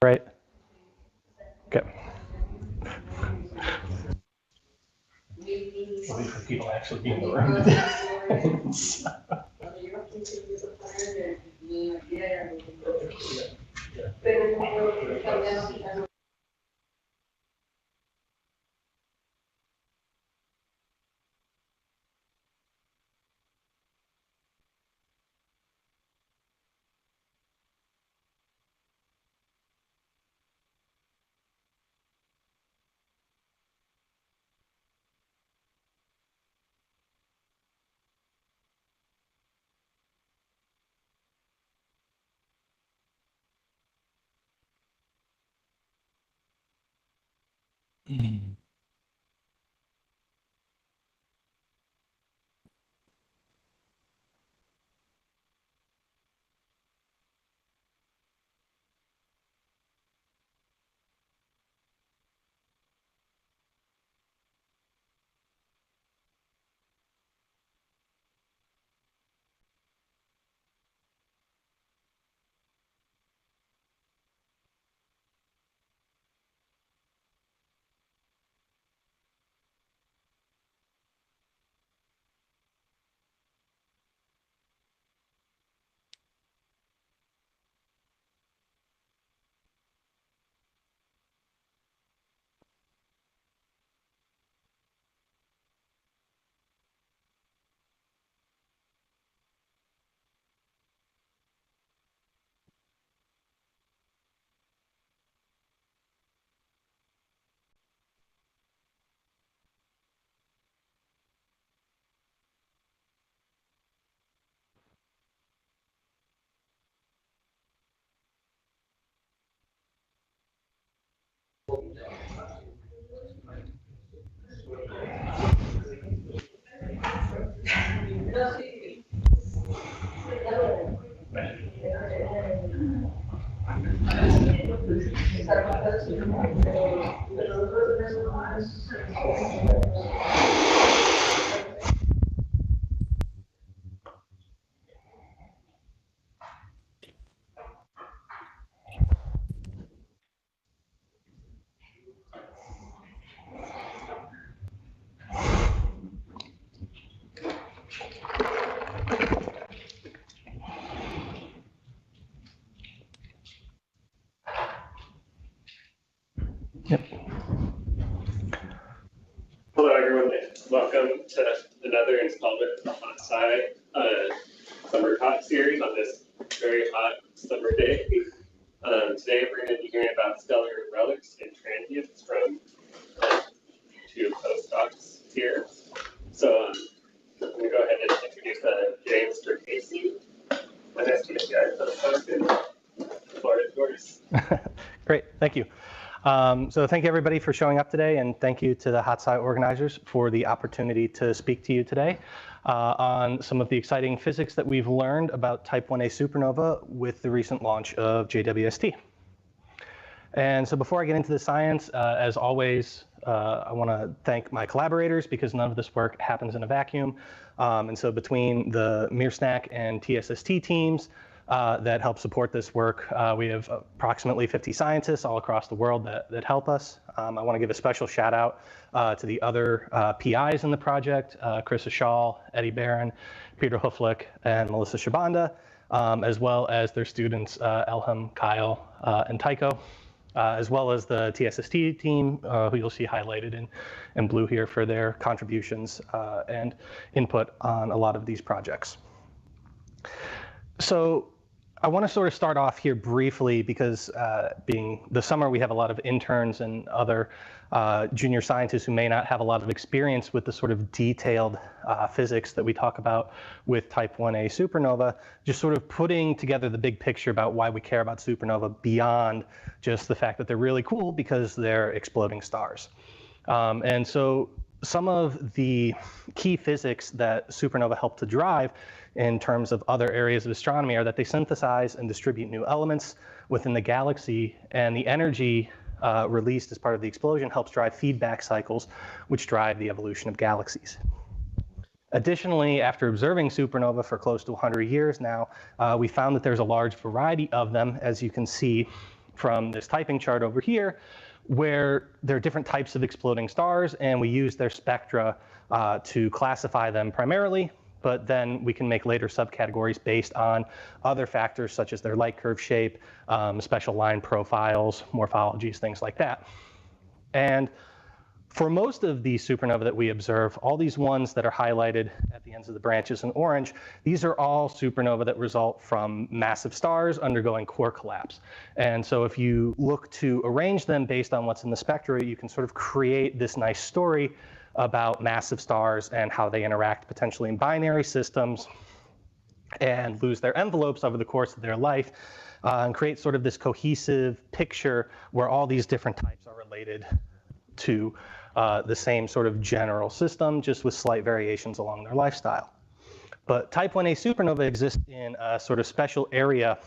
Right. Okay. Wait for people to actually be in the room. Yep. Hello, everyone. Welcome to another installment of the HotSci Summer Talk series on this very hot summer day. Today, we're going to be hearing about stellar relics and transients from two postdocs here. So I'm going to go ahead and introduce James DerKacy, an STScI postdoc. The floor is yours. Great, thank you. So thank you everybody for showing up today, and thank you to the HotSci organizers for the opportunity to speak to you today on some of the exciting physics that we've learned about Type 1a supernova with the recent launch of JWST. And so before I get into the science, as always, I want to thank my collaborators because none of this work happens in a vacuum. And so between the MIR and TSST teams, that help support this work. We have approximately 50 scientists all across the world that help us. I want to give a special shout out to the other PIs in the project, Chris Ashall, Eddie Barron, Peter Huflick, and Melissa Shabanda. as well as their students, Elham, Kyle, and Tycho, as well as the TSST team, who you'll see highlighted in blue here for their contributions and input on a lot of these projects. So I want to sort of start off here briefly because being the summer, we have a lot of interns and other junior scientists who may not have a lot of experience with the sort of detailed physics that we talk about with type 1a supernova, just sort of putting together the big picture about why we care about supernova beyond just the fact that they're really cool because they're exploding stars. And so some of the key physics that supernova help to drive in terms of other areas of astronomy are that they synthesize and distribute new elements within the galaxy, and the energy released as part of the explosion helps drive feedback cycles, which drive the evolution of galaxies. Additionally, after observing supernova for close to 100 years now, we found that there's a large variety of them, as you can see from this typing chart over here, where there are different types of exploding stars, and we use their spectra to classify them primarily, but then we can make later subcategories based on other factors such as their light curve shape, special line profiles, morphologies, things like that. And for most of these supernova that we observe, all these ones that are highlighted at the ends of the branches in orange, these are all supernova that result from massive stars undergoing core collapse. And so if you look to arrange them based on what's in the spectra, you can sort of create this nice story about massive stars and how they interact potentially in binary systems and lose their envelopes over the course of their life, and create sort of this cohesive picture where all these different types are related to the same sort of general system, just with slight variations along their lifestyle. But type 1a supernova exists in a sort of special area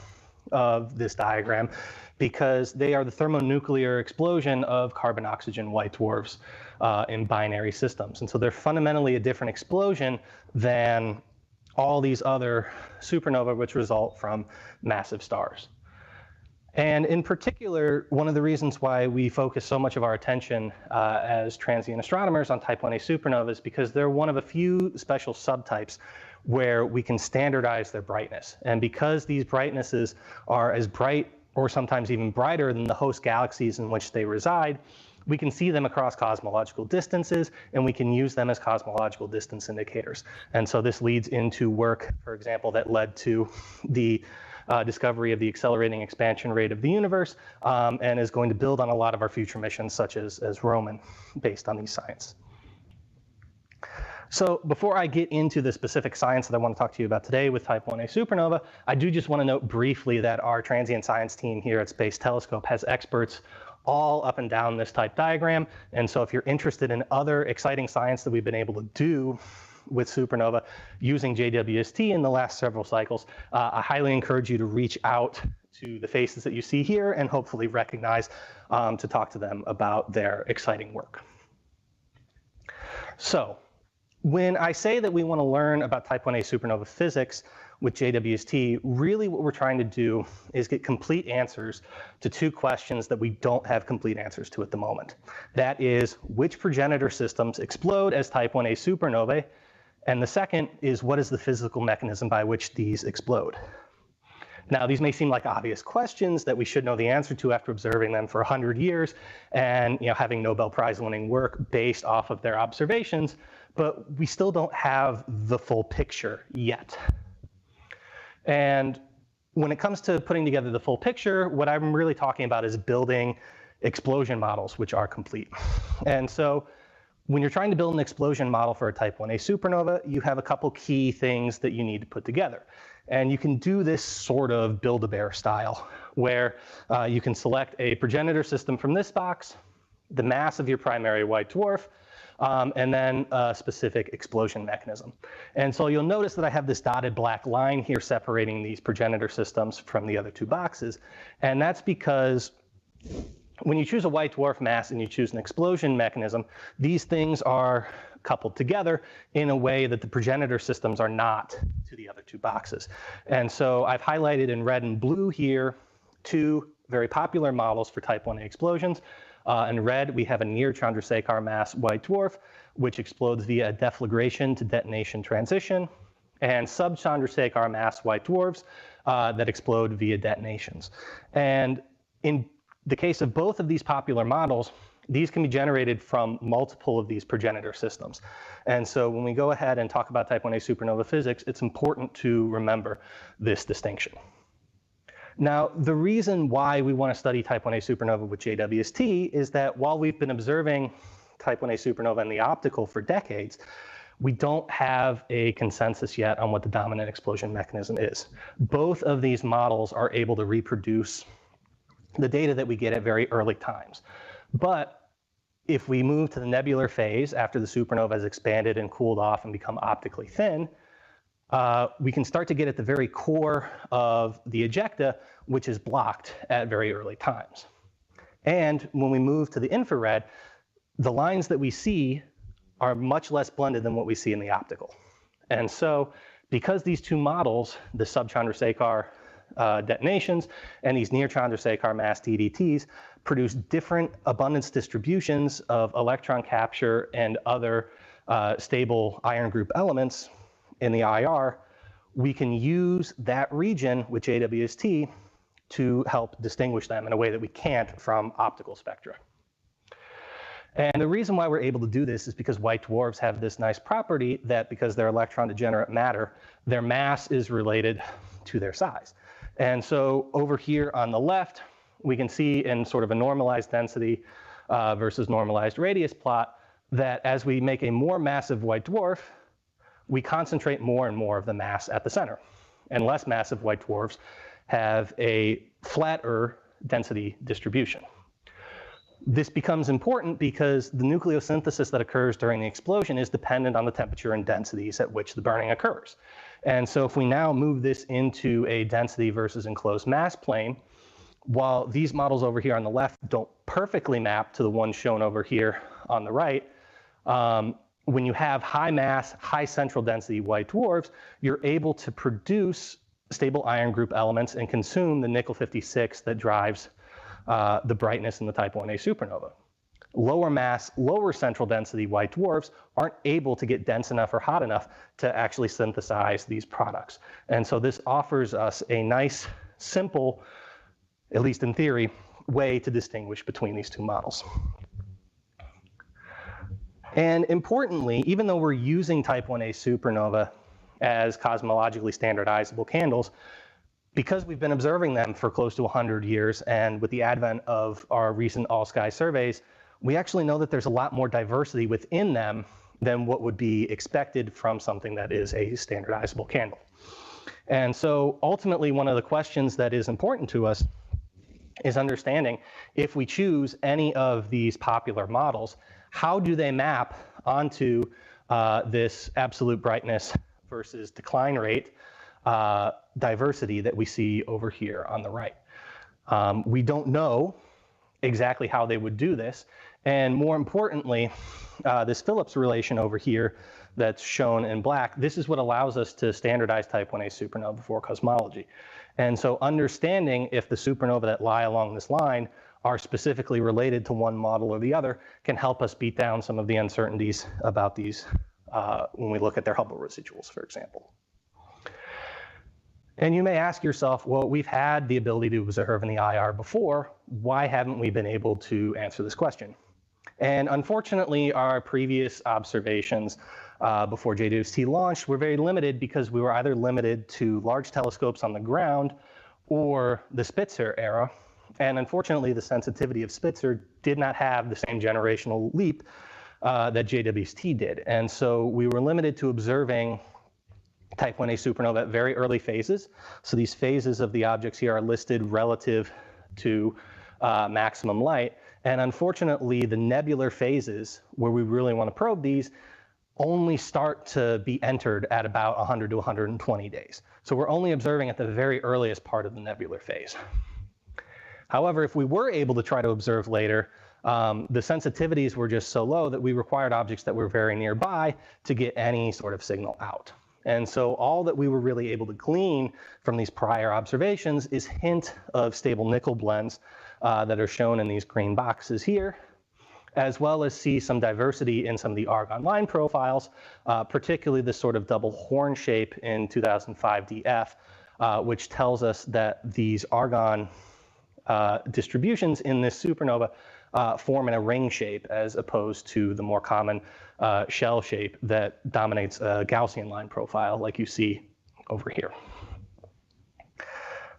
of this diagram because they are the thermonuclear explosion of carbon-oxygen white dwarfs in binary systems. And so they're fundamentally a different explosion than all these other supernovae which result from massive stars. And in particular, one of the reasons why we focus so much of our attention as transient astronomers on type 1a supernovas is because they're one of a few special subtypes where we can standardize their brightness. And because these brightnesses are as bright or sometimes even brighter than the host galaxies in which they reside, we can see them across cosmological distances, and we can use them as cosmological distance indicators. And so this leads into work, for example, that led to the discovery of the accelerating expansion rate of the universe, and is going to build on a lot of our future missions, such as Roman, based on these science. So before I get into the specific science that I want to talk to you about today with type 1a supernova, I do just want to note briefly that our transient science team here at Space Telescope has experts all up and down this type diagram. And so if you're interested in other exciting science that we've been able to do with supernova using JWST in the last several cycles, I highly encourage you to reach out to the faces that you see here and hopefully recognize to talk to them about their exciting work. So when I say that we want to learn about type 1a supernova physics with JWST, really what we're trying to do is get complete answers to two questions that we don't have complete answers to at the moment. That is, which progenitor systems explode as type 1a supernovae? And the second is, what is the physical mechanism by which these explode? Now, these may seem like obvious questions that we should know the answer to after observing them for 100 years and having Nobel Prize winning work based off of their observations, but we still don't have the full picture yet. And when it comes to putting together the full picture, what I'm really talking about is building explosion models which are complete. And so when you're trying to build an explosion model for a type 1a supernova, you have a couple key things that you need to put together. And you can do this sort of Build-A-Bear style, where you can select a progenitor system from this box, the mass of your primary white dwarf, and then a specific explosion mechanism. And so you'll notice that I have this dotted black line here separating these progenitor systems from the other two boxes. And that's because when you choose a white dwarf mass and you choose an explosion mechanism, these things are coupled together in a way that the progenitor systems are not to the other two boxes. And so I've highlighted in red and blue here two very popular models for type 1a explosions. In red, we have a near Chandrasekhar mass white dwarf, which explodes via a deflagration to detonation transition, and sub-Chandrasekhar mass white dwarfs, that explode via detonations. And in the case of both of these popular models, these can be generated from multiple of these progenitor systems. And so when we go ahead and talk about type 1a supernova physics, it's important to remember this distinction. Now, the reason why we want to study type 1a supernova with JWST is that while we've been observing type 1a supernova in the optical for decades, we don't have a consensus yet on what the dominant explosion mechanism is. Both of these models are able to reproduce the data that we get at very early times. But if we move to the nebular phase after the supernova has expanded and cooled off and become optically thin, we can start to get at the very core of the ejecta, which is blocked at very early times. And when we move to the infrared, the lines that we see are much less blended than what we see in the optical. And so because these two models, the sub-Chandrasekhar detonations and these near Chandrasekhar mass DDTs, produce different abundance distributions of electron capture and other stable iron group elements in the IR, we can use that region with JWST to help distinguish them in a way that we can't from optical spectra. And the reason why we're able to do this is because white dwarfs have this nice property that because they're electron degenerate matter, their mass is related to their size. And so over here on the left, we can see in sort of a normalized density versus normalized radius plot that as we make a more massive white dwarf, we concentrate more and more of the mass at the center. And less massive white dwarfs have a flatter density distribution. This becomes important because the nucleosynthesis that occurs during the explosion is dependent on the temperature and densities at which the burning occurs. And so if we now move this into a density versus enclosed mass plane, while these models over here on the left don't perfectly map to the one shown over here on the right, when you have high mass, high central density white dwarfs, you're able to produce stable iron group elements and consume the nickel-56 that drives the brightness in the type 1a supernova. Lower mass, lower central density white dwarfs aren't able to get dense enough or hot enough to actually synthesize these products. And so this offers us a nice, simple, at least in theory, way to distinguish between these two models. And importantly, even though we're using type 1a supernova as cosmologically standardizable candles, because we've been observing them for close to 100 years, and with the advent of our recent all-sky surveys, we actually know that there's a lot more diversity within them than what would be expected from something that is a standardizable candle. And so ultimately, one of the questions that is important to us is understanding if we choose any of these popular models, how do they map onto this absolute brightness versus decline rate diversity that we see over here on the right. We don't know exactly how they would do this, and more importantly, this Phillips relation over here that's shown in black, this is what allows us to standardize type 1a supernova for cosmology. And so understanding if the supernova that lie along this line are specifically related to one model or the other can help us beat down some of the uncertainties about these when we look at their Hubble residuals, for example. And you may ask yourself, well, we've had the ability to observe in the IR before. Why haven't we been able to answer this question? And unfortunately, our previous observations before JWST launched were very limited because we were either limited to large telescopes on the ground or the Spitzer era. And unfortunately, the sensitivity of Spitzer did not have the same generational leap that JWST did. And so we were limited to observing type 1a supernova at very early phases. So these phases of the objects here are listed relative to maximum light. And unfortunately, the nebular phases, where we really want to probe these, only start to be entered at about 100 to 120 days. So we're only observing at the very earliest part of the nebular phase. However, if we were able to try to observe later, the sensitivities were just so low that we required objects that were very nearby to get any sort of signal out. And so all that we were really able to glean from these prior observations is hint of stable nickel blends that are shown in these green boxes here, as well as see some diversity in some of the argon line profiles, particularly this sort of double horn shape in 2005 DF, which tells us that these argon distributions in this supernova form in a ring shape as opposed to the more common shell shape that dominates a Gaussian line profile like you see over here.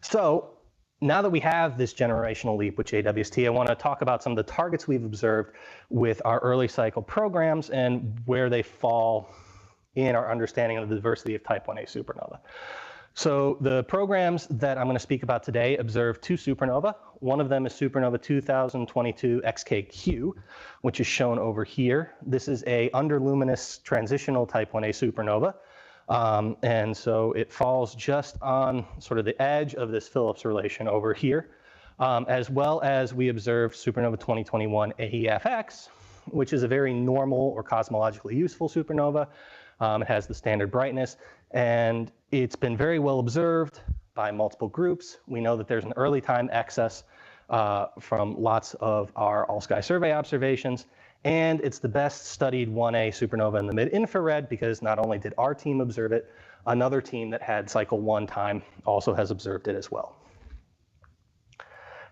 So now that we have this generational leap with JWST, I want to talk about some of the targets we've observed with our early cycle programs and where they fall in our understanding of the diversity of type 1a supernova. So the programs that I'm going to speak about today observe two supernova. One of them is supernova 2022 XKQ, which is shown over here. This is a underluminous transitional type 1a supernova. And so it falls just on sort of the edge of this Phillips relation over here, as well as we observe supernova 2021 AEFX, which is a very normal or cosmologically useful supernova. It has the standard brightness, and it's been very well observed by multiple groups. We know that there's an early time excess from lots of our all-sky survey observations, and it's the best studied 1A supernova in the mid-infrared because not only did our team observe it, another team that had cycle 1 time also has observed it as well.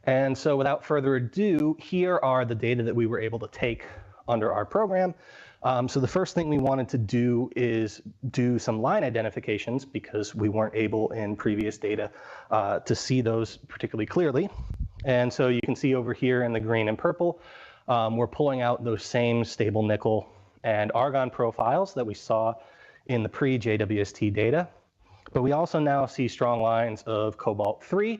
And so without further ado, here are the data that we were able to take under our program. So the first thing we wanted to do is do some line identifications because we weren't able in previous data to see those particularly clearly. And so you can see over here in the green and purple, we're pulling out those same stable nickel and argon profiles that we saw in the pre-JWST data. But we also now see strong lines of cobalt-3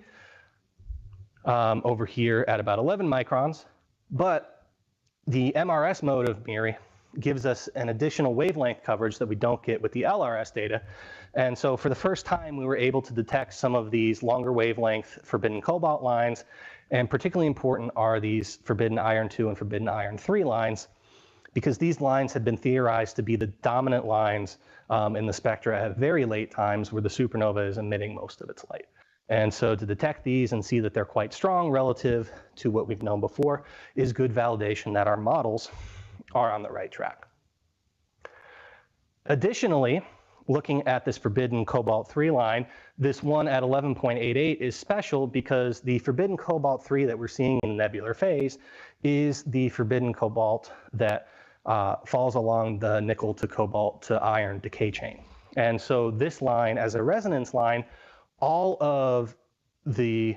over here at about 11 microns. But the MRS mode of MIR gives us an additional wavelength coverage that we don't get with the LRS data. And so for the first time, we were able to detect some of these longer wavelength forbidden cobalt lines. And particularly important are these forbidden iron 2 and forbidden iron 3 lines, because these lines had been theorized to be the dominant lines in the spectra at very late times where the supernova is emitting most of its light. And so to detect these and see that they're quite strong relative to what we've known before is good validation that our models are on the right track. Additionally, looking at this forbidden cobalt-3 line, this one at 11.88 is special because the forbidden cobalt-3 that we're seeing in nebular phase is the forbidden cobalt that falls along the nickel to cobalt to iron decay chain. And so this line, as a resonance line, all of the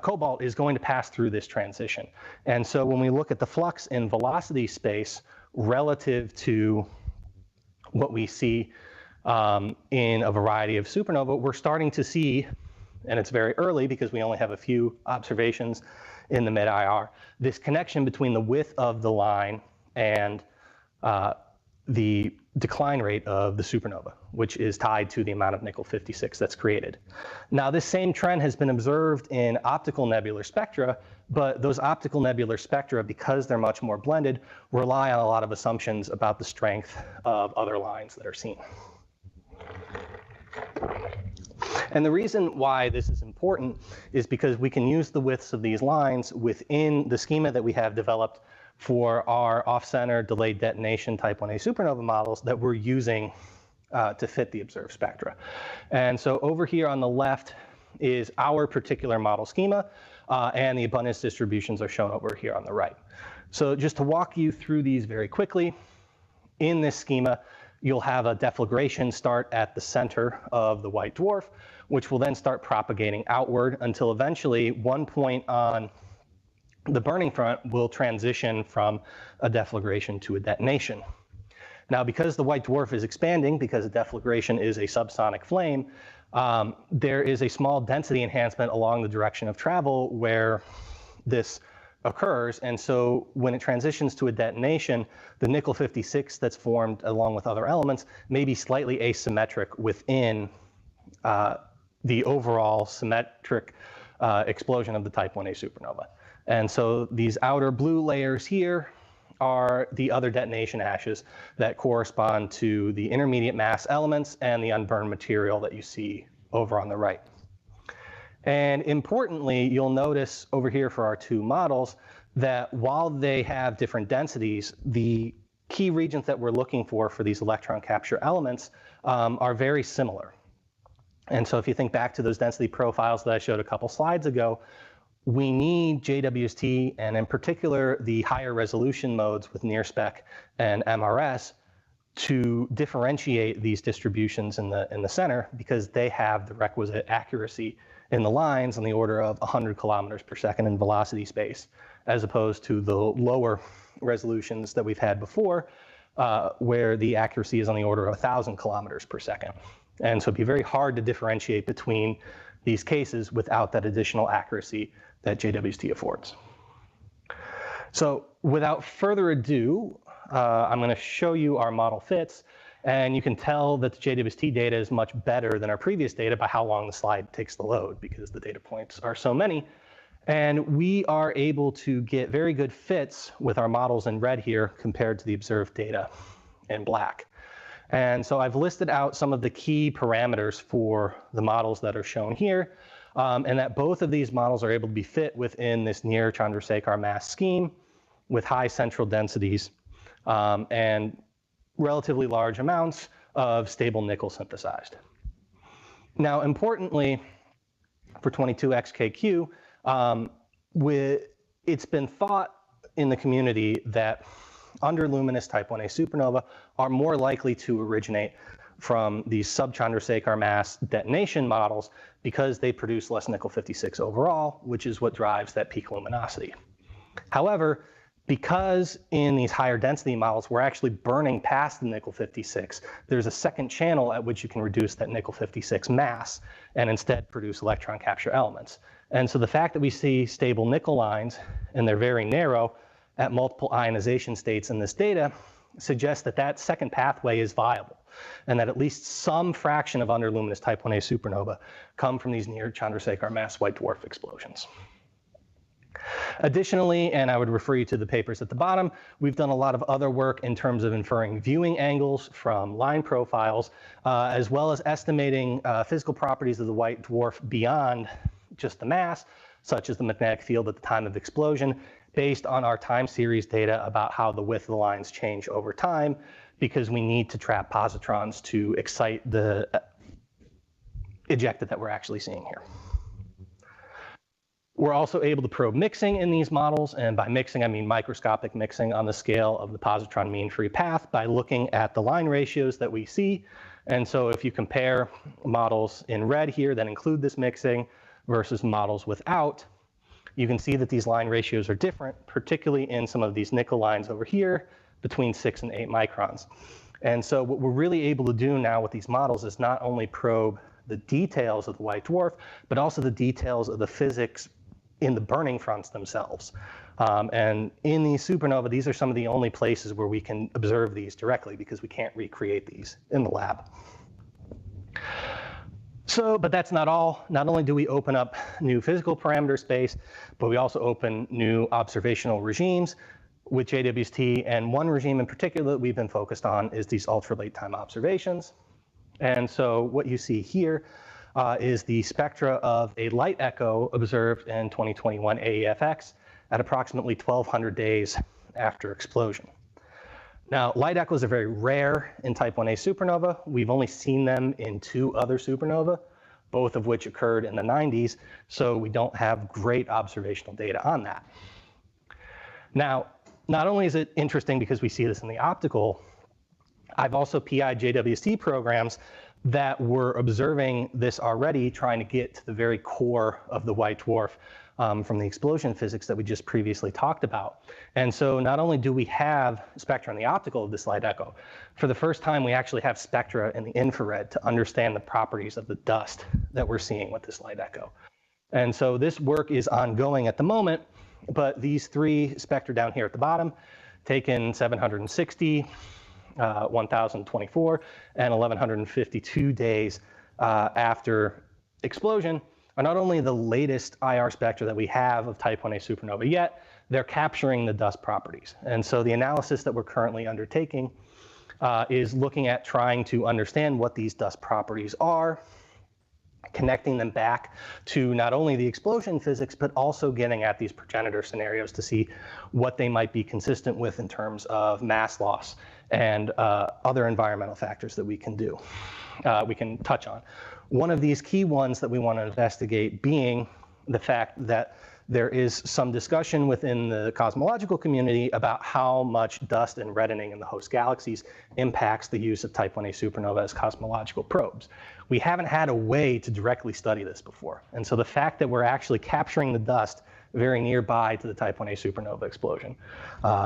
cobalt is going to pass through this transition. And so when we look at the flux in velocity space relative to what we see in a variety of supernova, we're starting to see, and it's very early because we only have a few observations in the mid-IR, this connection between the width of the line and the decline rate of the supernova, which is tied to the amount of nickel 56 that's created. Now, this same trend has been observed in optical nebular spectra, but those optical nebular spectra, because they're much more blended, rely on a lot of assumptions about the strength of other lines that are seen. And the reason why this is important is because we can use the widths of these lines within the schema that we have developed for our off-center delayed detonation type 1a supernova models that we're using to fit the observed spectra. And so over here on the left is our particular model schema, and the abundance distributions are shown over here on the right. So just to walk you through these very quickly, in this schema, you'll have a deflagration start at the center of the white dwarf, which will then start propagating outward until eventually one point on the burning front will transition from a deflagration to a detonation. Now, because the white dwarf is expanding, because a deflagration is a subsonic flame, there is a small density enhancement along the direction of travel where this occurs. And so when it transitions to a detonation, the nickel 56 that's formed along with other elements may be slightly asymmetric within the overall symmetric explosion of the type 1a supernova. And so these outer blue layers here are the other detonation ashes that correspond to the intermediate mass elements and the unburned material that you see over on the right. And importantly, you'll notice over here for our two models that while they have different densities, the key regions that we're looking for these electron capture elements are very similar. And so if you think back to those density profiles that I showed a couple slides ago, we need JWST, and in particular the higher resolution modes with NIRSpec and MRS, to differentiate these distributions in the center, because they have the requisite accuracy in the lines on the order of 100 kilometers per second in velocity space, as opposed to the lower resolutions that we've had before, where the accuracy is on the order of 1,000 kilometers per second. And so it'd be very hard to differentiate between these cases without that additional accuracy that JWST affords. So without further ado, I'm going to show you our model fits, and you can tell that the JWST data is much better than our previous data by how long the slide takes to load, because the data points are so many. And we are able to get very good fits with our models in red here compared to the observed data in black. And so I've listed out some of the key parameters for the models that are shown here, and that both of these models are able to be fit within this near Chandrasekhar mass scheme with high central densities and relatively large amounts of stable nickel synthesized. Now, importantly, for 22XKQ, it's been thought in the community that underluminous type 1a supernova are more likely to originate from these sub-Chandrasekhar mass detonation models because they produce less nickel-56 overall, which is what drives that peak luminosity. However, because in these higher density models, we're actually burning past the nickel-56, there's a second channel at which you can reduce that nickel-56 mass and instead produce electron capture elements. And so the fact that we see stable nickel lines, and they're very narrow, at multiple ionization states in this data suggests that that second pathway is viable, and that at least some fraction of underluminous type 1a supernova come from these near Chandrasekhar mass white dwarf explosions. Additionally, and I would refer you to the papers at the bottom, we've done a lot of other work in terms of inferring viewing angles from line profiles, as well as estimating physical properties of the white dwarf beyond just the mass, such as the magnetic field at the time of explosion, based on our time series data about how the width of the lines change over time, because we need to trap positrons to excite the ejecta that we're actually seeing here. We're also able to probe mixing in these models, and by mixing I mean microscopic mixing on the scale of the positron mean free path by looking at the line ratios that we see. And so if you compare models in red here that include this mixing versus models without, you can see that these line ratios are different, particularly in some of these nickel lines over here between 6 and 8 microns. And so what we're really able to do now with these models is not only probe the details of the white dwarf, but also the details of the physics in the burning fronts themselves. And in these supernova, these are some of the only places where we can observe these directly, because we can't recreate these in the lab. So, but that's not all. Not only do we open up new physical parameter space, but we also open new observational regimes with JWST, and one regime in particular that we've been focused on is these ultra late time observations. And so what you see here is the spectra of a light echo observed in 2021 AEFX at approximately 1,200 days after explosion. Now, light echoes are very rare in type 1a supernova. We've only seen them in 2 other supernova, both of which occurred in the 90s, so we don't have great observational data on that. Now, not only is it interesting because we see this in the optical, I've also PI'd JWST programs that were observing this already, trying to get to the very core of the white dwarf from the explosion physics that we just previously talked about. And so not only do we have spectra in the optical of this light echo, for the first time we actually have spectra in the infrared to understand the properties of the dust that we're seeing with this light echo. And so this work is ongoing at the moment, but these 3 spectra down here at the bottom, taken 760, 1024, and 1152 days after explosion, are not only the latest IR spectra that we have of type 1a supernova yet, they're capturing the dust properties. And so the analysis that we're currently undertaking is looking at trying to understand what these dust properties are, connecting them back to not only the explosion physics, but also getting at these progenitor scenarios to see what they might be consistent with in terms of mass loss and other environmental factors that we can do, we can touch on. One of these key ones that we want to investigate being the fact that there is some discussion within the cosmological community about how much dust and reddening in the host galaxies impacts the use of Type 1a supernova as cosmological probes. We haven't had a way to directly study this before. And so the fact that we're actually capturing the dust very nearby to the Type 1a supernova explosion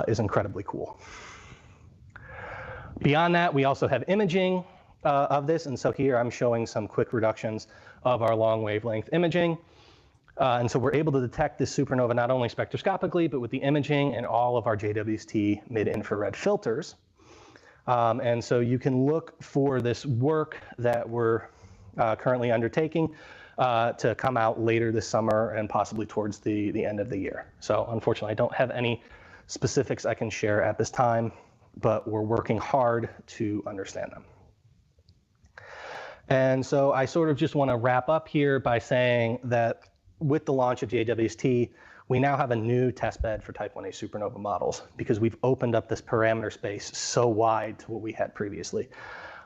is incredibly cool. Beyond that, we also have imaging of this. And so here I'm showing some quick reductions of our long wavelength imaging. And so we're able to detect this supernova not only spectroscopically, but with the imaging and all of our JWST mid-infrared filters. And so you can look for this work that we're currently undertaking to come out later this summer and possibly towards the end of the year. So unfortunately, I don't have any specifics I can share at this time, but we're working hard to understand them. And so I sort of just want to wrap up here by saying that with the launch of JWST, we now have a new testbed for Type 1a supernova models because we've opened up this parameter space so wide to what we had previously.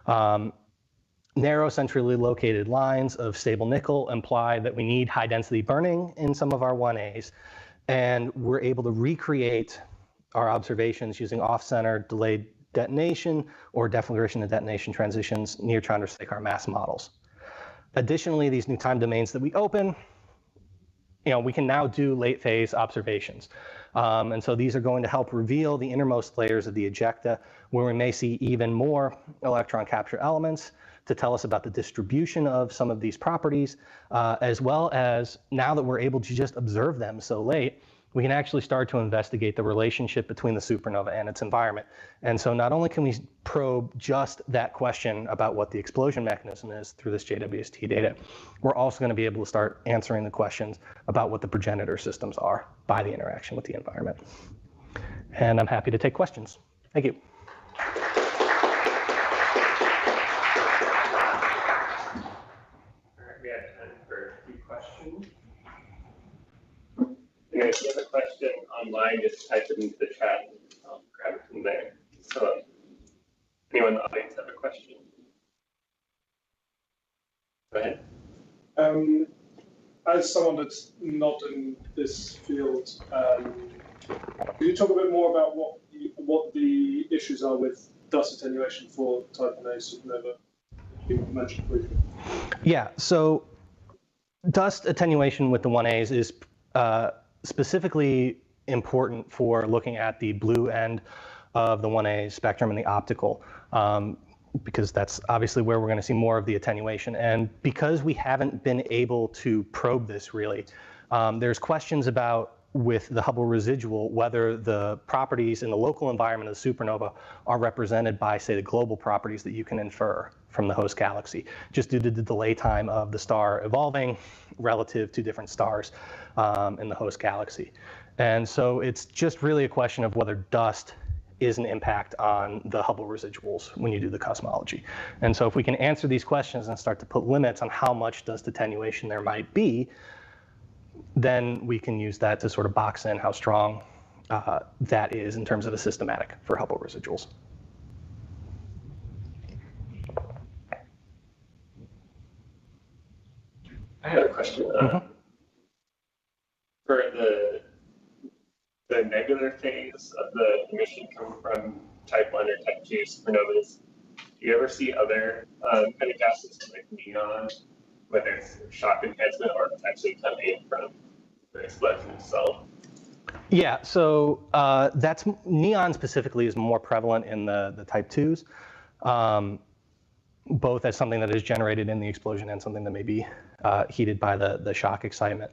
Narrow centrally located lines of stable nickel imply that we need high density burning in some of our 1As, and we're able to recreate our observations using off-center delayed detonation or deflagration and detonation transitions near Chandrasekhar mass models. Additionally, these new time domains that we open, we can now do late phase observations. And so these are going to help reveal the innermost layers of the ejecta, where we may see even more electron capture elements to tell us about the distribution of some of these properties, as well as now that we're able to just observe them so late, we can actually start to investigate the relationship between the supernova and its environment. And so not only can we probe just that question about what the explosion mechanism is through this JWST data, we're also going to be able to start answering the questions about what the progenitor systems are by the interaction with the environment. And I'm happy to take questions. Thank you. All right, we have time for a few questions. And if you have a question online, just type it into the chat and I'll grab it from there. So, anyone in the audience have a question? Go ahead. As someone that's not in this field, could you talk a bit more about what the issues are with dust attenuation for Type 1a supernova? You mentioned briefly. Yeah, so dust attenuation with the 1As is specifically important for looking at the blue end of the 1A spectrum and the optical, because that's obviously where we're going to see more of the attenuation. And because we haven't been able to probe this really, there's questions about with the Hubble residual whether the properties in the local environment of the supernova are represented by, say, the global properties that you can infer from the host galaxy, just due to the delay time of the star evolving relative to different stars in the host galaxy. And so it's just really a question of whether dust is an impact on the Hubble residuals when you do the cosmology. And so if we can answer these questions and start to put limits on how much dust attenuation there might be, then we can use that to sort of box in how strong that is in terms of a systematic for Hubble residuals. I have a question. For the nebular phase of the emission coming from Type 1 or Type 2 supernovas, do you ever see other kind of gases like neon, whether it's shock enhancement or it's actually coming from the explosion itself? Yeah, so that's neon specifically is more prevalent in the Type 2s, both as something that is generated in the explosion and something that may be heated by the shock excitement.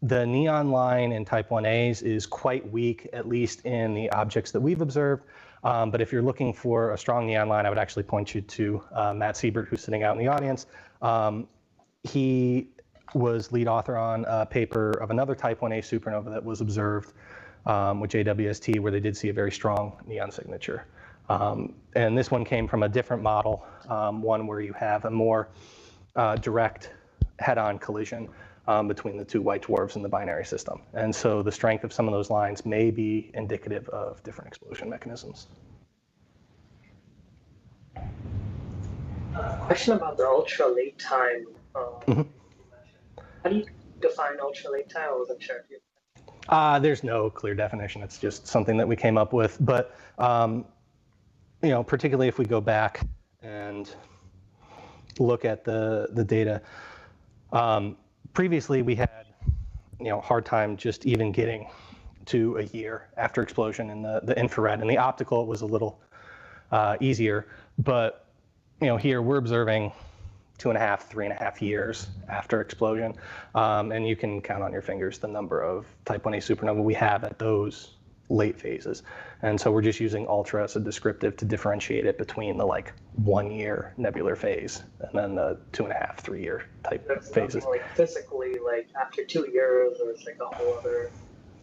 The neon line in Type 1As is quite weak, at least in the objects that we've observed. But if you're looking for a strong neon line, I would actually point you to Matt Siebert, who's sitting out in the audience. He was lead author on a paper of another Type 1a supernova that was observed with JWST, where they did see a very strong neon signature. And this one came from a different model, one where you have a more direct head-on collision between the two white dwarfs in the binary system. And so the strength of some of those lines may be indicative of different explosion mechanisms. Question about the ultra late time. Mhm. How do you define ultra late time? I wasn't sure if you. There's no clear definition. It's just something that we came up with. But particularly if we go back and look at the data, previously we had hard time just even getting to a year after explosion in the infrared. And the optical was a little easier. But here we're observing 2.5, 3.5 years after explosion. And you can count on your fingers the number of type 1a supernova we have at those late phases. And so we're just using ultra as a descriptive to differentiate it between the 1 year nebular phase and then the 2.5, 3 year type That's phases. Physically, after 2 years, or it's a whole other,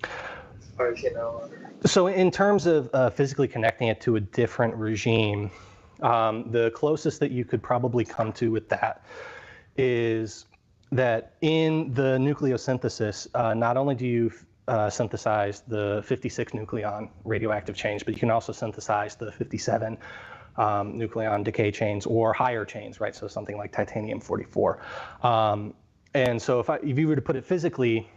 as far as So in terms of physically connecting it to a different regime, the closest that you could probably come to with that is that in the nucleosynthesis, not only do you synthesize the 56 nucleon radioactive chains, but you can also synthesize the 57 nucleon decay chains or higher chains, right? So something like titanium-44. And so if you were to put it physically,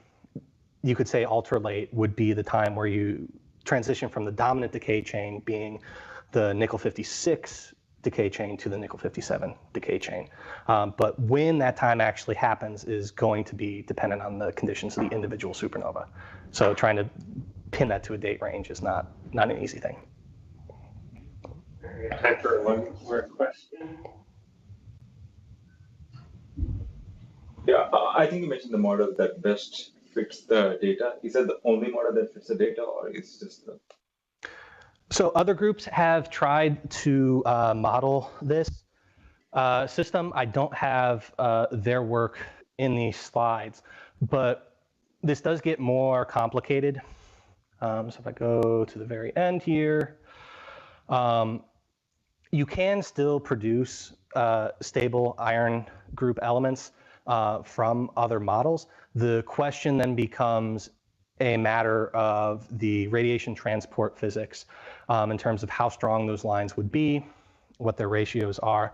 you could say ultralate would be the time where you transition from the dominant decay chain being the nickel-56 decay chain to the nickel-57 decay chain. But when that time actually happens is going to be dependent on the conditions of the individual supernova. So trying to pin that to a date range is not an easy thing. Time for one more question. Yeah, I think you mentioned the model that best fits the data. Is that the only model that fits the data, or is it just the... So other groups have tried to model this system. I don't have their work in these slides, but this does get more complicated. So if I go to the very end here, you can still produce stable iron group elements from other models. The question then becomes a matter of the radiation transport physics in terms of how strong those lines would be, what their ratios are.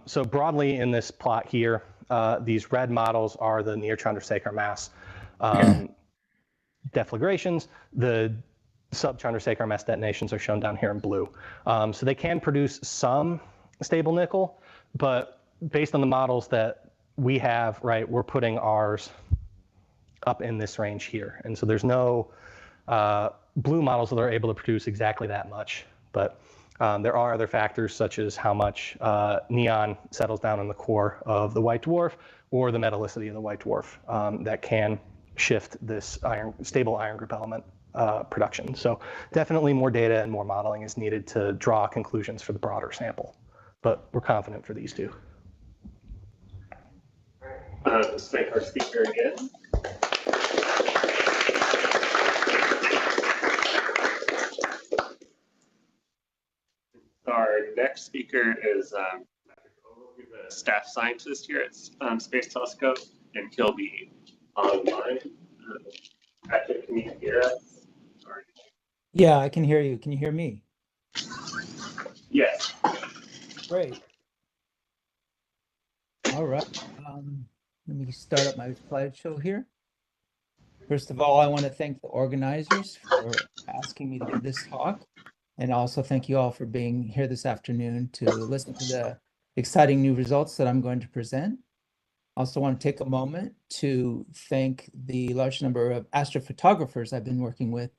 So broadly in this plot here, these red models are the near Chandrasekhar mass deflagrations. The sub-Chandrasekhar mass detonations are shown down here in blue. So they can produce some stable nickel, but based on the models that we have, right, we're putting ours up in this range here. And so there's no blue models that are able to produce exactly that much, but there are other factors such as how much neon settles down in the core of the white dwarf or the metallicity of the white dwarf that can shift this stable iron group element production. So definitely more data and more modeling is needed to draw conclusions for the broader sample, but we're confident for these two. Let's thank our speaker again. Our next speaker is a staff scientist here at Space Telescope, and he'll be online. Patrick, can you hear us? Sorry. Yeah, I can hear you. Can you hear me? Yes. Great. All right. Let me start up my slideshow here. First of all, I want to thank the organizers for asking me to give this talk. And also thank you all for being here this afternoon to listen to the exciting new results that I'm going to present. Also want to take a moment to thank the large number of astrophotographers I've been working with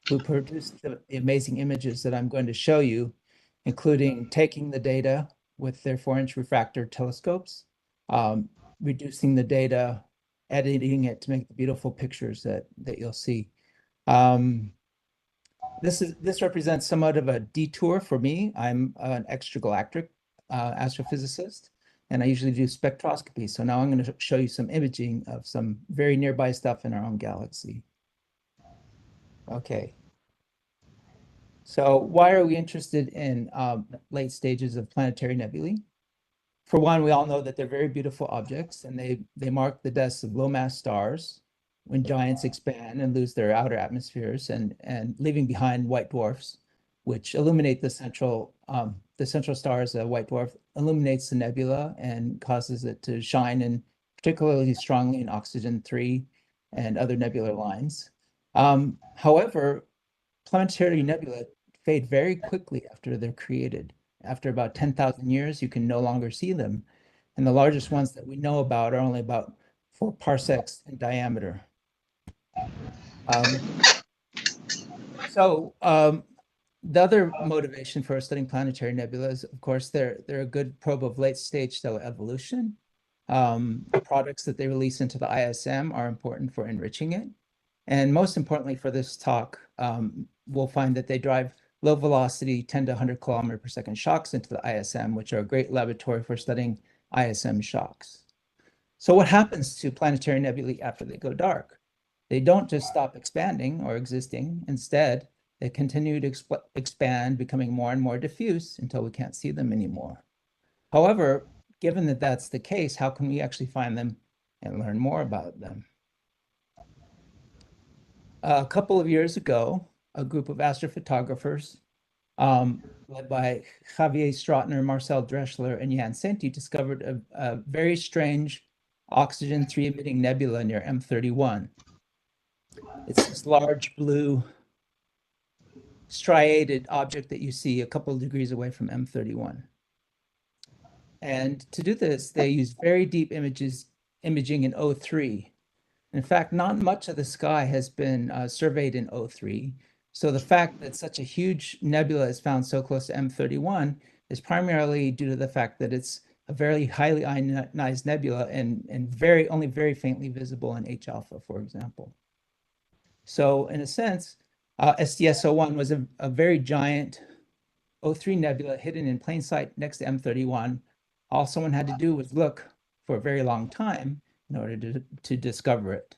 who produced the amazing images that I'm going to show you, including taking the data with their 4-inch refractor telescopes, reducing the data, editing it to make the beautiful pictures that you'll see. This represents somewhat of a detour for me. I'm an extragalactic astrophysicist, and I usually do spectroscopy. So now I'm going to show you some imaging of some very nearby stuff in our own galaxy. Okay. So why are we interested in late stages of planetary nebulae? For one, we all know that they're very beautiful objects, and they mark the deaths of low-mass stars when giants expand and lose their outer atmospheres and leaving behind white dwarfs, which illuminate the central star as a white dwarf, illuminates the nebula and causes it to shine, and particularly strongly in oxygen-3 and other nebular lines. However, planetary nebula fade very quickly after they're created. After about 10,000 years, you can no longer see them. And the largest ones that we know about are only about 4 parsecs in diameter. The other motivation for studying planetary nebula is, of course, they're a good probe of late-stage stellar evolution. The products that they release into the ISM are important for enriching it. And most importantly for this talk, we'll find that they drive low velocity 10 to 100 kilometer per second shocks into the ISM, which are a great laboratory for studying ISM shocks. So what happens to planetary nebulae after they go dark? They don't just stop expanding or existing. Instead, they continue to expand, becoming more and more diffuse until we can't see them anymore. However, given that that's the case, how can we actually find them and learn more about them? A couple of years ago, a group of astrophotographers led by Javier Strautner, Marcel Dreschler, and Jan Senti discovered a very strange oxygen-3 emitting nebula near M31. It's this large blue striated object that you see a couple of degrees away from M31. And to do this, they use very deep imaging in O3. In fact, not much of the sky has been surveyed in O3. So the fact that such a huge nebula is found so close to M31 is primarily due to the fact that it's a very highly ionized nebula and only very faintly visible in H alpha, for example. So in a sense, STS-01 was a very giant O3 nebula hidden in plain sight next to M31. All someone had to do was look for a very long time in order to discover it.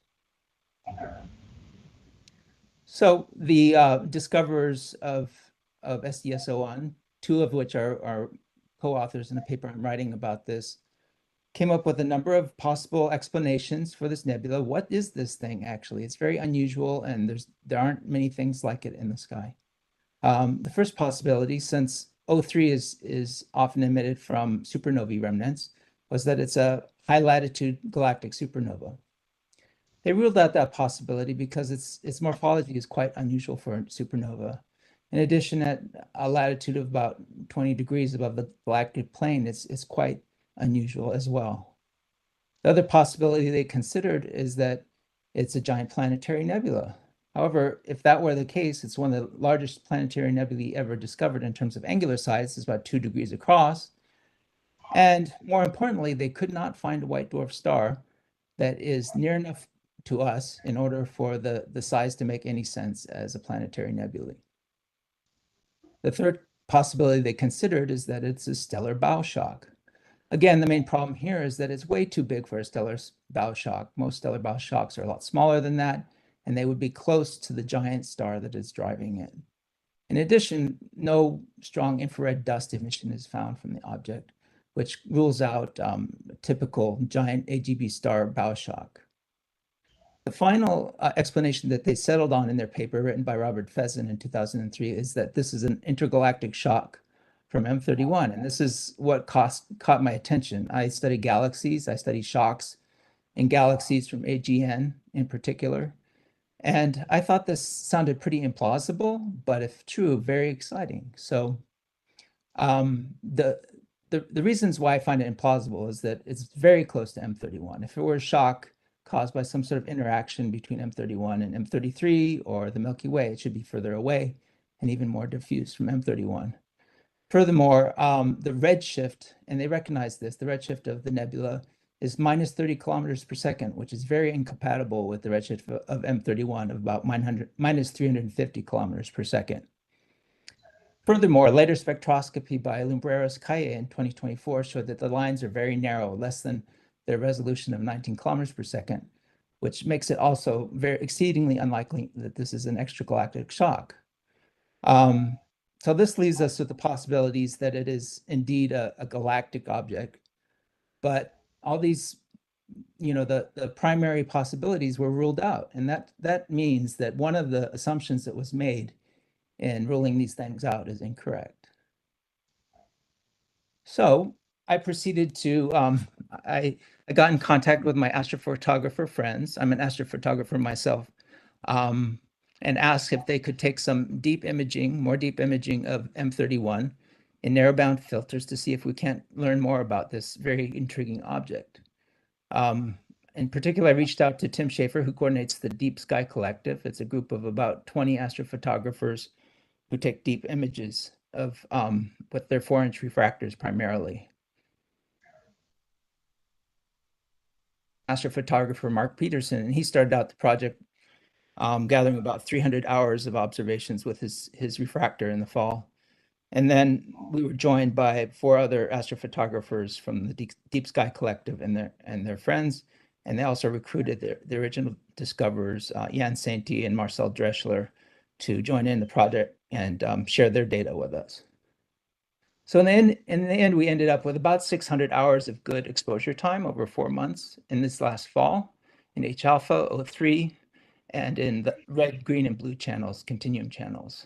So the discoverers of STS-01, 2 of which are co-authors in a paper I'm writing about this, came up with a number of possible explanations for this nebula. What is this thing actually? It's very unusual, and there aren't many things like it in the sky. The first possibility, since O3 is often emitted from supernovae remnants, was that it's a high latitude galactic supernova. They ruled out that possibility because its morphology is quite unusual for a supernova. In addition, at a latitude of about 20 degrees above the galactic plane, it's quite unusual as well. The other possibility they considered is that it's a giant planetary nebula. However, if that were the case, it's one of the largest planetary nebulae ever discovered in terms of angular size. It's about 2 degrees across. And more importantly, they could not find a white dwarf star that is near enough to us in order for the size to make any sense as a planetary nebula. The third possibility they considered is that it's a stellar bow shock. Again, the main problem here is that it's way too big for a stellar bow shock. Most stellar bow shocks are a lot smaller than that, and they would be close to the giant star that is driving it. In addition, no strong infrared dust emission is found from the object, which rules out typical giant AGB star bow shock. The final explanation that they settled on in their paper written by Robert Fezen in 2003 is that this is an intergalactic shock from M31. And this is what caught my attention. I study galaxies. I study shocks in galaxies from AGN in particular. And I thought this sounded pretty implausible, but if true, very exciting. So the reasons why I find it implausible is that it's very close to M31. If it were a shock caused by some sort of interaction between M31 and M33 or the Milky Way, it should be further away and even more diffuse from M31. Furthermore, the redshift, and they recognize this, the redshift of the nebula is minus 30 kilometers per second, which is very incompatible with the redshift of M31 of about minus 350 kilometers per second. Furthermore, later spectroscopy by Lumbreras Calle in 2024 showed that the lines are very narrow, less than their resolution of 19 kilometers per second, which makes it also very exceedingly unlikely that this is an extragalactic shock. So this leaves us with the possibilities that it is indeed a galactic object, but all these, the primary possibilities were ruled out. And that means that one of the assumptions that was made in ruling these things out as incorrect. So I proceeded to, I got in contact with my astrophotographer friends. I'm an astrophotographer myself, and asked if they could take some deep imaging, more deep imaging of M31 in narrowband filters to see if we can't learn more about this very intriguing object. In particular, I reached out to Tim Schaefer, who coordinates the DeepSky Collective. It's a group of about 20 astrophotographers who take deep images of with their 4-inch refractors primarily. Astrophotographer Mark Peterson, and he started out the project gathering about 300 hours of observations with his refractor in the fall. And then we were joined by 4 other astrophotographers from the Deep Sky Collective and their friends. And they also recruited the original discoverers, Jan Sainty and Marcel Dreschler, to join in the project and share their data with us. So in the end, we ended up with about 600 hours of good exposure time over 4 months in this last fall in H alpha, O3, and in the red, green, and blue channels, continuum channels.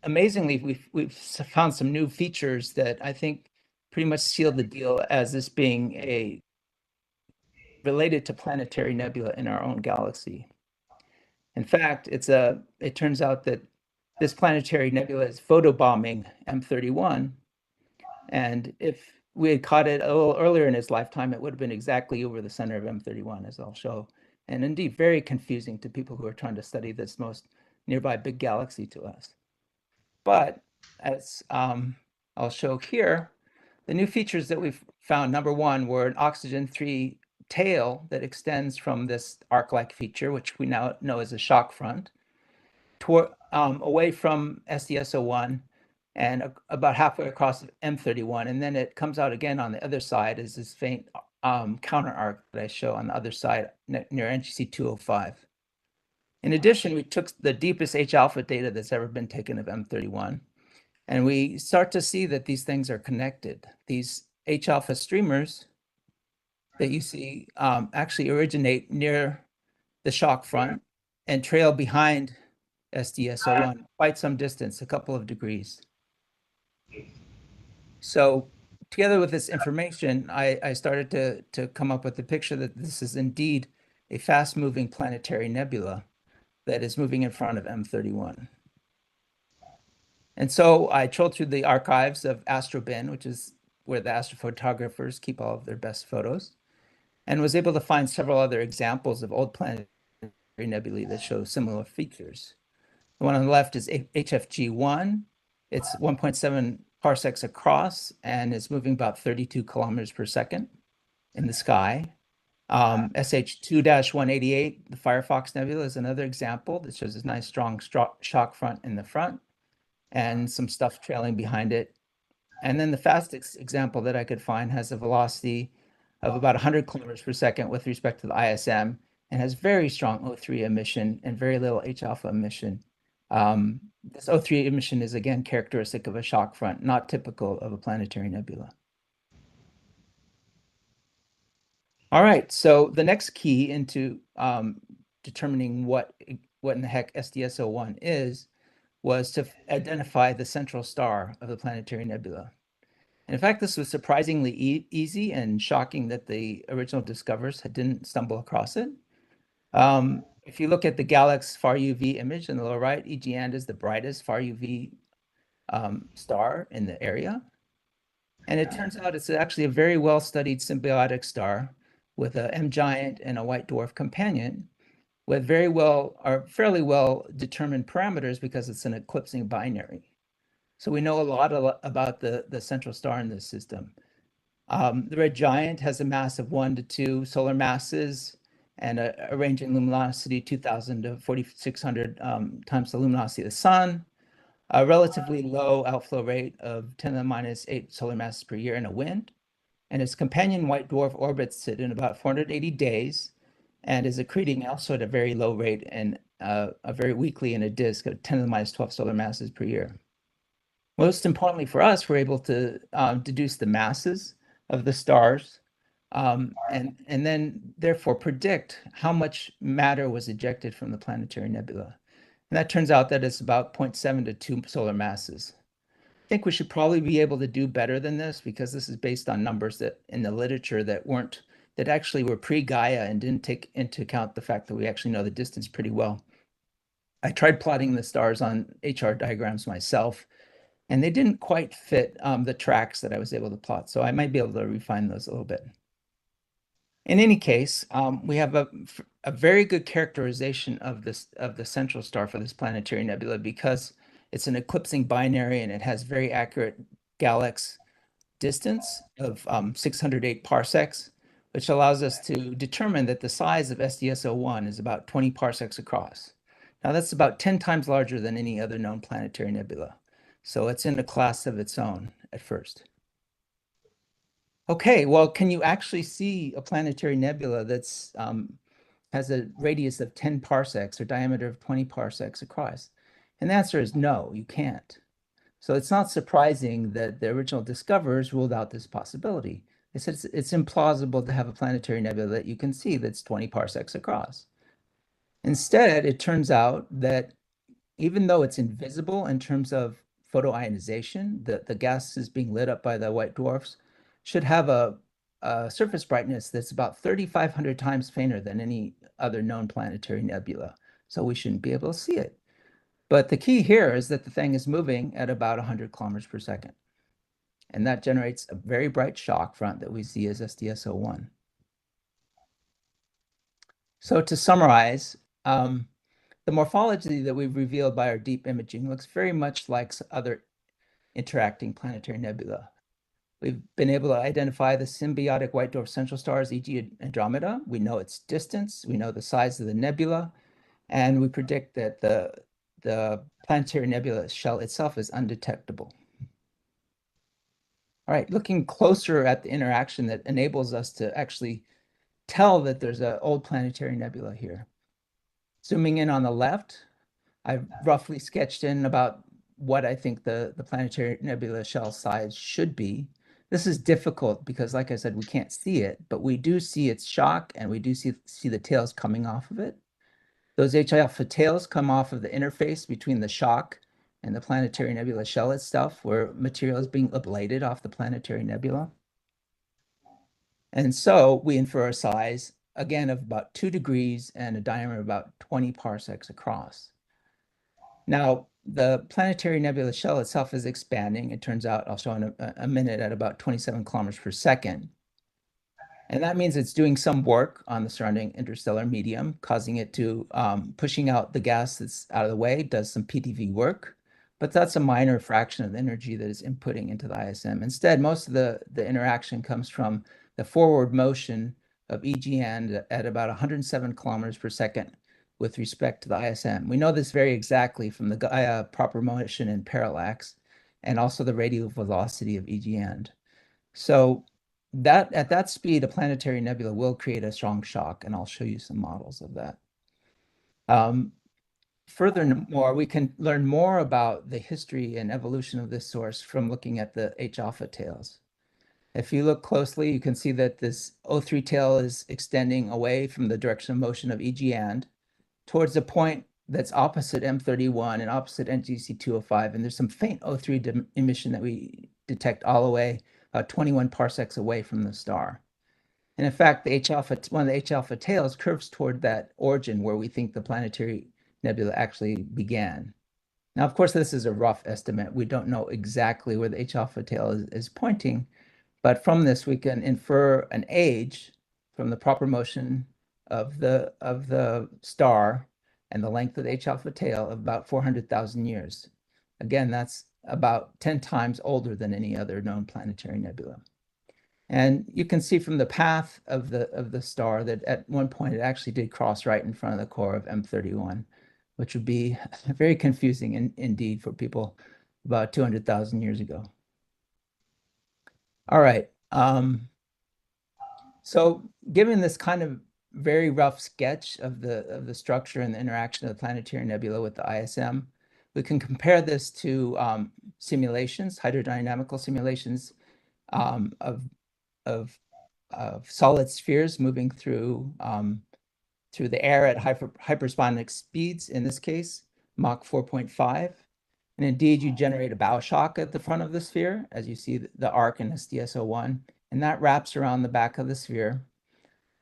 Amazingly, we've found some new features that I think pretty much seal the deal as this being related to planetary nebula in our own galaxy. In fact, it turns out that this planetary nebula is photobombing M31, and if we had caught it a little earlier in its lifetime, it would have been exactly over the center of M31, as I'll show, and indeed very confusing to people who are trying to study this most nearby big galaxy to us. But as I'll show here, the new features that we've found, number one, were an oxygen-3 tail that extends from this arc-like feature, which we now know as a shock front, away from STS-01 and about halfway across M31. And then it comes out again on the other side as this faint counter arc that I show on the other side near NGC 205. In addition, we took the deepest H alpha data that's ever been taken of M31, and we start to see that these things are connected. These H alpha streamers that you see actually originate near the shock front and trail behind STS-01 quite some distance, a couple of degrees. So together with this information, I started to come up with the picture that this is indeed a fast-moving planetary nebula that is moving in front of M31. And so I trolled through the archives of AstroBin, which is where the astrophotographers keep all of their best photos, and was able to find several other examples of old planetary nebulae that show similar features. The one on the left is HFG1. It's 1.7 parsecs across and is moving about 32 kilometers per second in the sky. SH2-188, the Firefox Nebula, is another example that shows this nice strong shock front in the front and some stuff trailing behind it. And then the fastest example that I could find has a velocity of about 100 kilometers per second with respect to the ISM and has very strong O3 emission and very little H alpha emission. This O3 emission is again characteristic of a shock front, not typical of a planetary nebula. All right, so the next key into determining what in the heck STS-01 is was to identify the central star of the planetary nebula. And in fact, this was surprisingly easy and shocking that the original discoverers didn't stumble across it. If you look at the Galax far UV image in the lower right, EGN is the brightest far UV star in the area. And it turns out it's actually a very well-studied symbiotic star with a M giant and a white dwarf companion with fairly well determined parameters because it's an eclipsing binary. So we know a lot about the central star in this system. The red giant has a mass of 1 to 2 solar masses and a range in luminosity 2,000 to 4,600 times the luminosity of the sun, a relatively low outflow rate of 10 to the minus 8 solar masses per year in a wind, and its companion white dwarf orbits it in about 480 days and is accreting also at a very low rate and very weakly in a disk of 10 to the minus 12 solar masses per year. Most importantly for us, we're able to deduce the masses of the stars and then therefore predict how much matter was ejected from the planetary nebula. And that turns out that it's about 0.7 to 2 solar masses. I think we should probably be able to do better than this, because this is based on numbers that in the literature that actually were pre-Gaia and didn't take into account the fact that we actually know the distance pretty well. I tried plotting the stars on HR diagrams myself, and they didn't quite fit the tracks that I was able to plot. So I might be able to refine those a little bit. In any case, we have a very good characterization of the central star for this planetary nebula, because it's an eclipsing binary and it has very accurate Galax distance of 608 parsecs, which allows us to determine that the size of STS-01 is about 20 parsecs across. Now that's about 10 times larger than any other known planetary nebula. So it's in a class of its own at first. Okay, well, can you actually see a planetary nebula that's has a radius of 10 parsecs or diameter of 20 parsecs across? And the answer is no, you can't. So it's not surprising that the original discoverers ruled out this possibility. They said it's implausible to have a planetary nebula that you can see that's 20 parsecs across. Instead, it turns out that even though it's invisible in terms of photoionization, the gases being lit up by the white dwarfs should have a surface brightness that's about 3,500 times fainter than any other known planetary nebula. So we shouldn't be able to see it. But the key here is that the thing is moving at about 100 kilometers per second. And that generates a very bright shock front that we see as STS-01. So to summarize, the morphology that we've revealed by our deep imaging looks very much like other interacting planetary nebula. We've been able to identify the symbiotic white dwarf central stars, e.g. Andromeda. We know its distance, we know the size of the nebula, and we predict that the planetary nebula shell itself is undetectable. All right, looking closer at the interaction that enables us to actually tell that there's an old planetary nebula here. Zooming in on the left, I've roughly sketched in about what I think the planetary nebula shell size should be. This is difficult because, like I said, we can't see it, but we do see its shock and we do see the tails coming off of it. Those H alpha tails come off of the interface between the shock and the planetary nebula shell itself, where material is being ablated off the planetary nebula. And so we infer a size, again, of about 2 degrees and a diameter of about 20 parsecs across. Now, the planetary nebula shell itself is expanding. It turns out, I'll show in a minute, at about 27 kilometers per second. And that means it's doing some work on the surrounding interstellar medium, causing it to, pushing out the gas that's out of the way, does some PTV work, but that's a minor fraction of the energy that is inputting into the ISM. Instead, most of the interaction comes from the forward motion of EGN at about 107 kilometers per second with respect to the ISM. We know this very exactly from the Gaia proper motion and parallax, and also the radial velocity of EGN. So that at that speed, a planetary nebula will create a strong shock, and I'll show you some models of that. Furthermore, we can learn more about the history and evolution of this source from looking at the H alpha tails. If you look closely, you can see that this O3 tail is extending away from the direction of motion of EGN towards a point that's opposite M31 and opposite NGC 205. And there's some faint O3 emission that we detect all the way about 21 parsecs away from the star. And in fact, one of the H alpha tails curves toward that origin where we think the planetary nebula actually began. Now, of course, this is a rough estimate. We don't know exactly where the H alpha tail is pointing, but from this, we can infer an age from the proper motion of the star and the length of the H alpha tail of about 400,000 years. Again, that's about 10 times older than any other known planetary nebula. And you can see from the path of the star that at one point it actually did cross right in front of the core of M31, which would be very confusing indeed for people about 200,000 years ago. All right. So given this kind of very rough sketch of the structure and the interaction of the planetary nebula with the ISM, we can compare this to simulations, hydrodynamical simulations of solid spheres moving through the air at hypersonic speeds, in this case, Mach 4.5. And indeed, you generate a bow shock at the front of the sphere, as you see the arc in STS-01, and that wraps around the back of the sphere.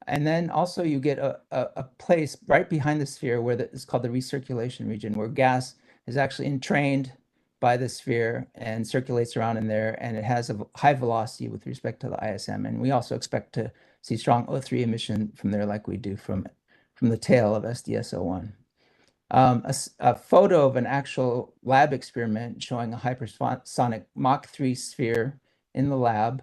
And then also you get a place right behind the sphere where it's called the recirculation region, where gas is actually entrained by the sphere and circulates around in there, and it has a high velocity with respect to the ISM. And we also expect to see strong O3 emission from there like we do from the tail of STS-01. A photo of an actual lab experiment showing a hypersonic Mach 3 sphere in the lab.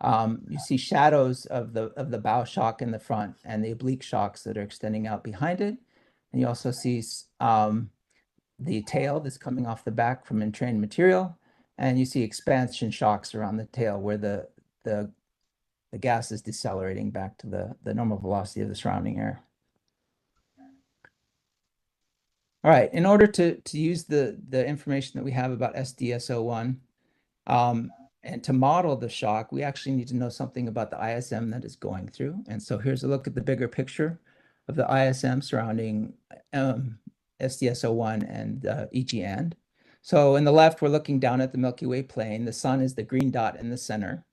You see shadows of the bow shock in the front and the oblique shocks that are extending out behind it. And you also see the tail that's coming off the back from entrained material. And you see expansion shocks around the tail where the gas is decelerating back to the normal velocity of the surrounding air. All right, in order to use the information that we have about STS-01 and to model the shock, we actually need to know something about the ISM that is going through. And so here's a look at the bigger picture of the ISM surrounding STS-01 and EG-AND. So in the left, we're looking down at the Milky Way plane. The sun is the green dot in the center,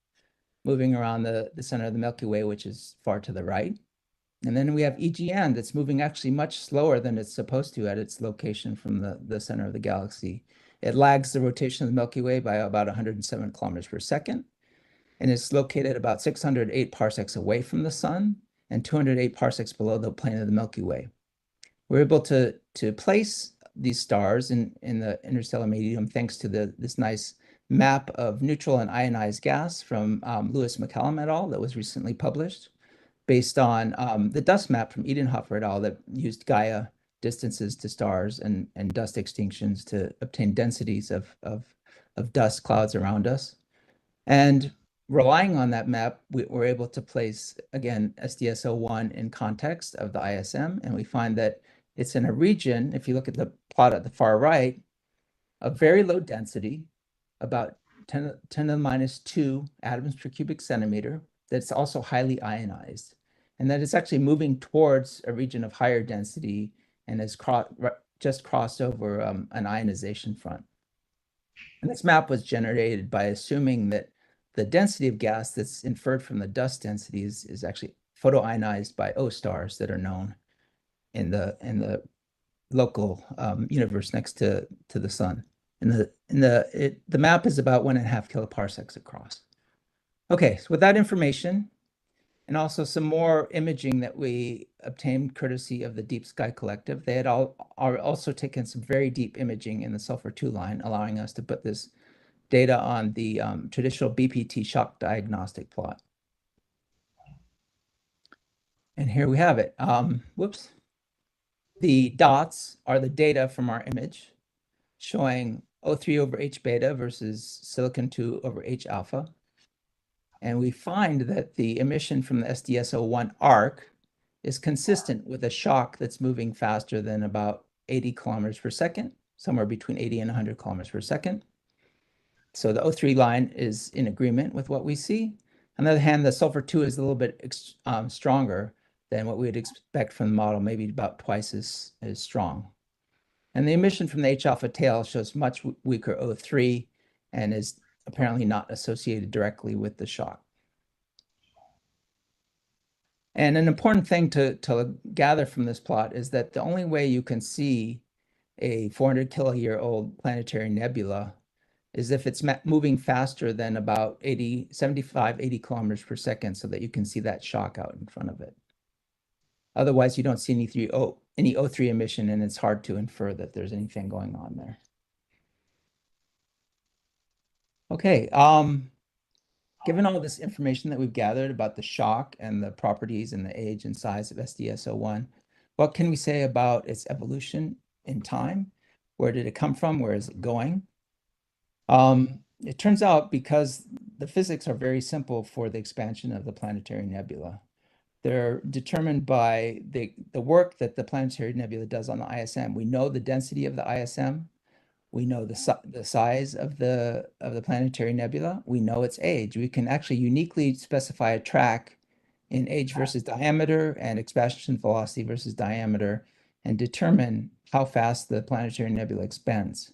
moving around the center of the Milky Way, which is far to the right. And then we have EG-AND that's moving actually much slower than it's supposed to at its location from the center of the galaxy. It lags the rotation of the Milky Way by about 107 kilometers per second, and it's located about 608 parsecs away from the sun and 208 parsecs below the plane of the Milky Way. We're able to place these stars in the interstellar medium thanks to this nice map of neutral and ionized gas from Lewis McCallum et al. That was recently published, based on the dust map from Edenhofer et al. That used Gaia distances to stars and dust extinctions to obtain densities of dust clouds around us. And relying on that map, we're able to place, again, STS-01 in context of the ISM, and we find that it's in a region, if you look at the plot at the far right, of very low density, about 10 to the minus 2 atoms per cubic centimeter, that's also highly ionized, and that it's actually moving towards a region of higher density and has just crossed over an ionization front. And this map was generated by assuming that the density of gas that's inferred from the dust density is actually photoionized by O stars that are known in the local universe next to the sun. And the map is about 1.5 kiloparsecs across. Okay, so with that information, and also some more imaging that we obtained courtesy of the Deep Sky Collective, they had also taken some very deep imaging in the sulfur-2 line, allowing us to put this data on the traditional BPT shock diagnostic plot. And here we have it. Whoops. The dots are the data from our image showing O3 over H beta versus silicon 2 over H alpha. And we find that the emission from the STS-01 arc is consistent with a shock that's moving faster than about 80 kilometers per second, somewhere between 80 and 100 kilometers per second. So the O3 line is in agreement with what we see. On the other hand, the sulfur-2 is a little bit stronger than what we would expect from the model, maybe about twice as strong. And the emission from the H-alpha tail shows much weaker O3 and is apparently not associated directly with the shock. And an important thing to gather from this plot is that the only way you can see a 400 kiloyear-old planetary nebula is if it's moving faster than about 75, 80 kilometers per second so that you can see that shock out in front of it. Otherwise, you don't see any O3 emission, and it's hard to infer that there's anything going on there. Okay, given all this information that we've gathered about the shock and the properties and the age and size of STS-01, what can we say about its evolution in time? Where did it come from? Where is it going? It turns out because the physics are very simple for the expansion of the planetary nebula. They're determined by the work that the planetary nebula does on the ISM. We know the density of the ISM. We know the size of the planetary nebula. We know its age. We can actually uniquely specify a track in age versus diameter and expansion velocity versus diameter and determine how fast the planetary nebula expands.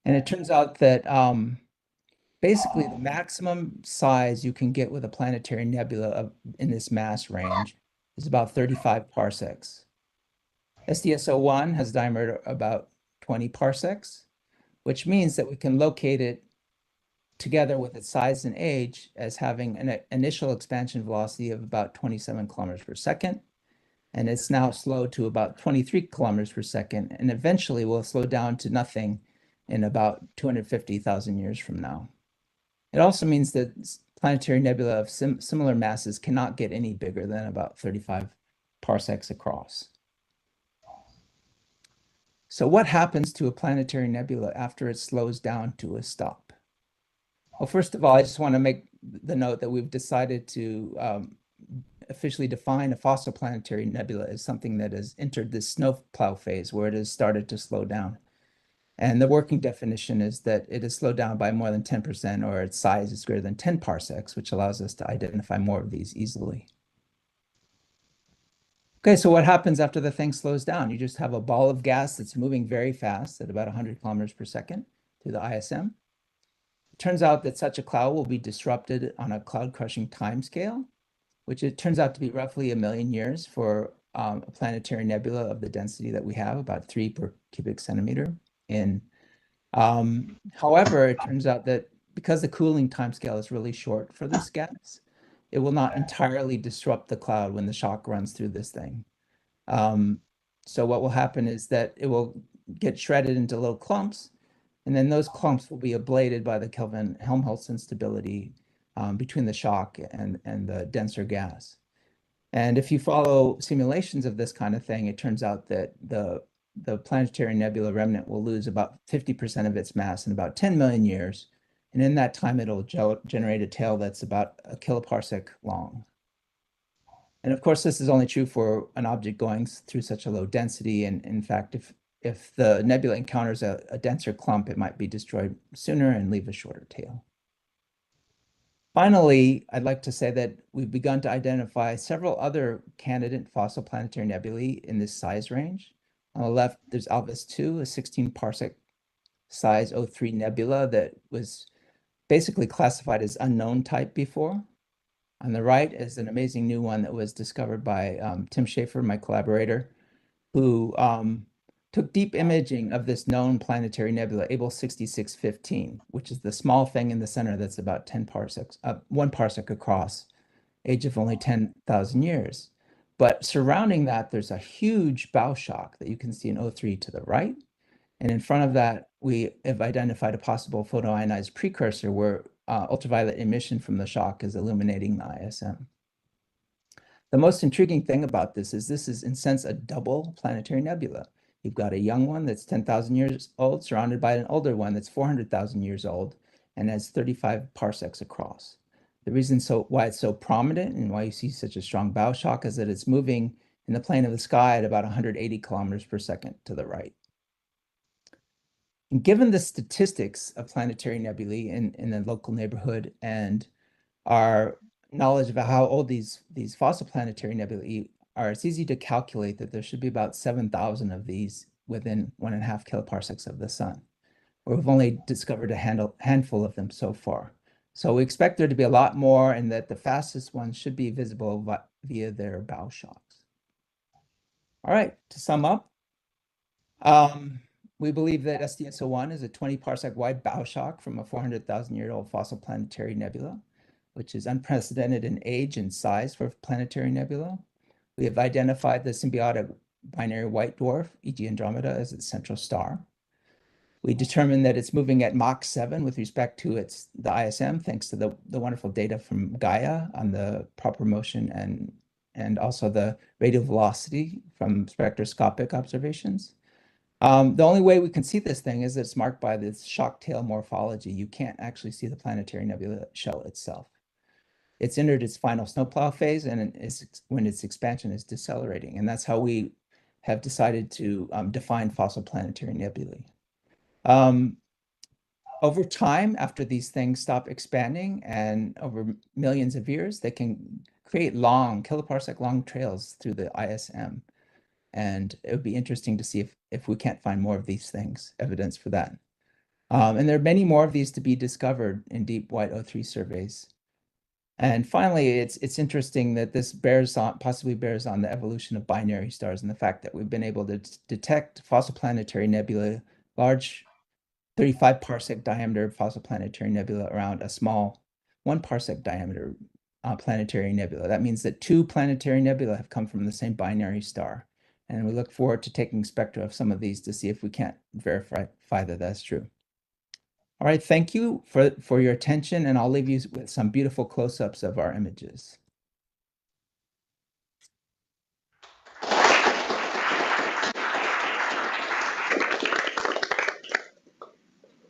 And it turns out that basically the maximum size you can get with a planetary nebula in this mass range is about 35 parsecs. STS-01 has diameter about 20 parsecs, which means that we can locate it together with its size and age as having an initial expansion velocity of about 27 kilometers per second. And it's now slowed to about 23 kilometers per second, and eventually will slow down to nothing in about 250,000 years from now. It also means that planetary nebula of similar masses cannot get any bigger than about 35 parsecs across. So what happens to a planetary nebula after it slows down to a stop? Well, first of all, I just want to make the note that we've decided to officially define a fossil planetary nebula as something that has entered this snowplow phase where it has started to slow down. And the working definition is that it is slowed down by more than 10%, or its size is greater than 10 parsecs, which allows us to identify more of these easily. Okay, so what happens after the thing slows down? You just have a ball of gas that's moving very fast at about 100 kilometers per second through the ISM. It turns out that such a cloud will be disrupted on a cloud-crushing timescale, which it turns out to be roughly 1 million years for a planetary nebula of the density that we have, about 3 per cubic centimeter. However, it turns out that because the cooling timescale is really short for this gas, it will not entirely disrupt the cloud when the shock runs through this thing. So what will happen is that it will get shredded into little clumps, and then those clumps will be ablated by the Kelvin-Helmholtz instability between the shock and the denser gas. And if you follow simulations of this kind of thing, it turns out that the planetary nebula remnant will lose about 50% of its mass in about 10 million years. And in that time, it'll generate a tail that's about 1 kiloparsec long. And of course, this is only true for an object going through such a low density. And in fact, if the nebula encounters a denser clump, it might be destroyed sooner and leave a shorter tail. Finally, I'd like to say that we've begun to identify several other candidate fossil planetary nebulae in this size range. On the left, there's Alvis 2, a 16 parsec size O3 nebula that was basically classified as unknown type before. On the right is an amazing new one that was discovered by Tim Schaefer, my collaborator, who took deep imaging of this known planetary nebula, Abell 6615, which is the small thing in the center that's about 10 parsecs, 1 parsec across, age of only 10,000 years. But surrounding that, there's a huge bow shock that you can see in O3 to the right. And in front of that, we have identified a possible photoionized precursor where ultraviolet emission from the shock is illuminating the ISM. The most intriguing thing about this is in a sense a double planetary nebula. You've got a young one that's 10,000 years old surrounded by an older one that's 400,000 years old and has 35 parsecs across. The reason why it's so prominent and why you see such a strong bow shock is that it's moving in the plane of the sky at about 180 kilometers per second to the right. And given the statistics of planetary nebulae in the local neighborhood and our knowledge about how old these fossil planetary nebulae are, it's easy to calculate that there should be about 7,000 of these within 1.5 kiloparsecs of the sun, where we've only discovered a handful of them so far. So we expect there to be a lot more, and that the fastest ones should be visible via their bow shocks. All right, to sum up, we believe that STS-01 is a 20 parsec wide bow shock from a 400,000-year-old fossil planetary nebula, which is unprecedented in age and size for planetary nebula. We have identified the symbiotic binary white dwarf, e.g. Andromeda, as its central star. We determined that it's moving at Mach 7 with respect to the ISM, thanks to the wonderful data from Gaia on the proper motion and also the radial velocity from spectroscopic observations. The only way we can see this thing is that it's marked by this shock tail morphology. You can't actually see the planetary nebula shell itself. It's entered its final snowplow phase, and when its expansion is decelerating. And that's how we have decided to define fossil planetary nebulae. Over time, after these things stop expanding and over millions of years, they can create long, kiloparsec long trails through the ISM. And it would be interesting to see if we can't find more of these things, evidence for that. And there are many more of these to be discovered in deep white O3 surveys. And finally, it's interesting that this possibly bears on the evolution of binary stars and the fact that we've been able to detect fossil planetary nebula, large 35 parsec diameter fossil planetary nebula around a small 1 parsec diameter planetary nebula. That means that 2 planetary nebula have come from the same binary star. And we look forward to taking spectra of some of these to see if we can't verify that that's true. All right, thank you for your attention, and I'll leave you with some beautiful close-ups of our images. All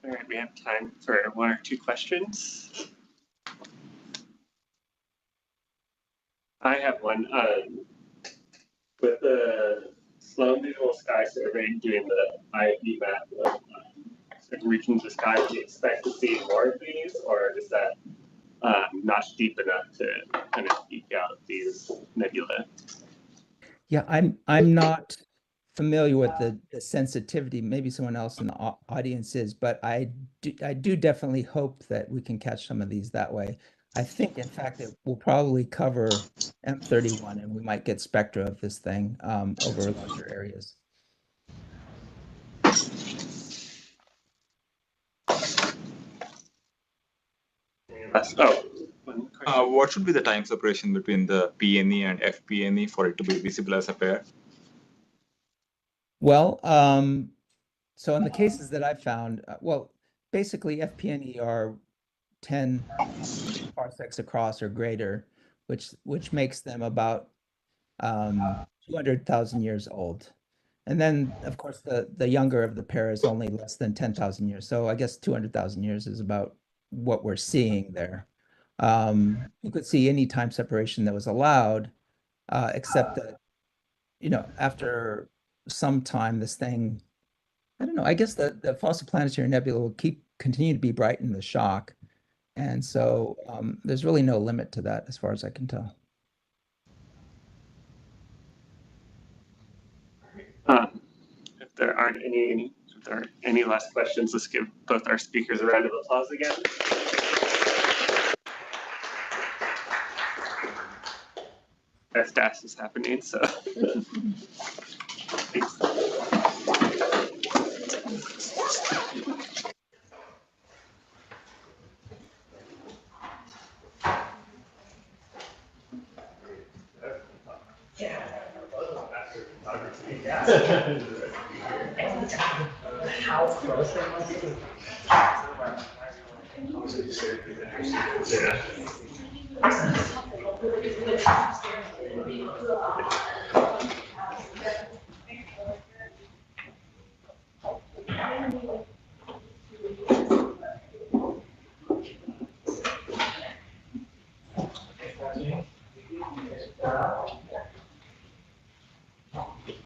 right, we have time for 1 or 2 questions. I have one. With the Sloan Visual Sky Survey doing the IFE map of certain regions of sky, do you expect to see more of these, or is that not deep enough to kind of eke out these nebula? Yeah, I'm not familiar with the sensitivity. Maybe someone else in the audience is, but I do definitely hope that we can catch some of these that way. I think, in fact, it will probably cover M31, and we might get spectra of this thing over larger areas. What should be the time separation between the PNE and FPNE for it to be visible as a pair? Well, so in the cases that I've found, well, basically FPNE are 10 parsecs across or greater, which makes them about 200,000 years old. And then, of course, the younger of the pair is only less than 10,000 years. So I guess 200,000 years is about what we're seeing there. You could see any time separation that was allowed, except that, after some time, this thing, I don't know, I guess the fossil planetary nebula will continue to be bright in the shock. And so there's really no limit to that as far as I can tell. If there aren't any last questions, let's give both our speakers a round of applause again. STS is happening, so thanks. How close they must be. Yeah.